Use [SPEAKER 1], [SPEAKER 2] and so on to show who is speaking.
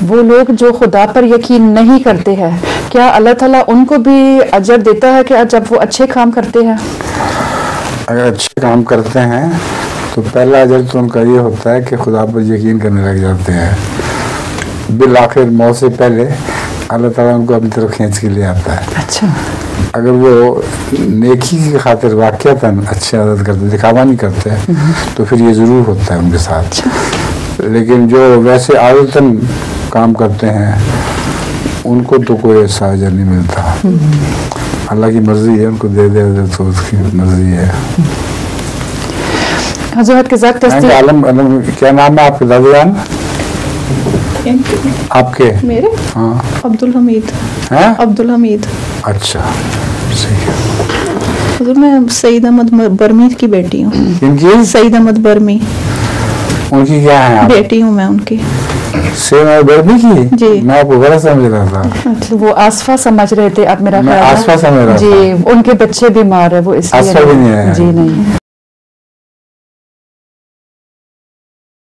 [SPEAKER 1] وہ لوگ جو خدا پر یقین نہیں کرتے ہیں، کیا اللہ تعالیٰ ان کو بھی اجر دیتا ہے کہ جب وہ اچھے کام کرتے ہیں؟
[SPEAKER 2] اگر اچھے کام کرتے ہیں تو پہلا اجر تو ان کا یہ ہوتا ہے کہ خدا پر یقین کرنے لگ جاتے ہیں، بالآخر موت سے پہلے اللہ تعالیٰ ان کو اپنی طرف کھینچ کے لے آتا ہے۔
[SPEAKER 1] اچھا،
[SPEAKER 2] اگر وہ نیکی کی خاطر واقعتاً اچھے عادت کرتے، دکھاوا نہیں کرتے، تو پھر یہ ضرور ہوتا ہے ان کے ساتھ۔ لیکن جو ویسے عادتاً کام کرتے ہیں ان کو تو کوئی ایسا اجر نہیں ملتا۔ اللہ کی مرضی ہے، ان کو دے دے تو اس کی مرضی ہے۔
[SPEAKER 1] حضرت کے ذات
[SPEAKER 2] کیا نام ہے آپ کے دادا جان؟ آپ کے؟
[SPEAKER 3] میرے؟
[SPEAKER 2] ہاں،
[SPEAKER 3] عبدالحمید۔ عبدالحمید۔
[SPEAKER 2] اچھا، صحیح ہے۔
[SPEAKER 3] حضور میں سعید احمد برمی کی بیٹی ہوں۔
[SPEAKER 2] کن کی؟
[SPEAKER 3] سعید احمد برمی۔
[SPEAKER 2] ان کی کیا ہے؟
[SPEAKER 3] بیٹی ہوں میں ان کی۔
[SPEAKER 2] سعید احمد برمی کی؟
[SPEAKER 3] جی۔
[SPEAKER 2] میں آپ کو غلط سمجھ رہا تھا۔
[SPEAKER 1] وہ آصفہ سمجھ رہے تھے، اب میرا خیال ہے
[SPEAKER 2] آصفہ سمجھ رہا تھا۔
[SPEAKER 1] جی، ان کے بچے بیمار ہے وہ اس لیے۔
[SPEAKER 2] آصفہ بھی نہیں ہے؟
[SPEAKER 1] جی نہیں۔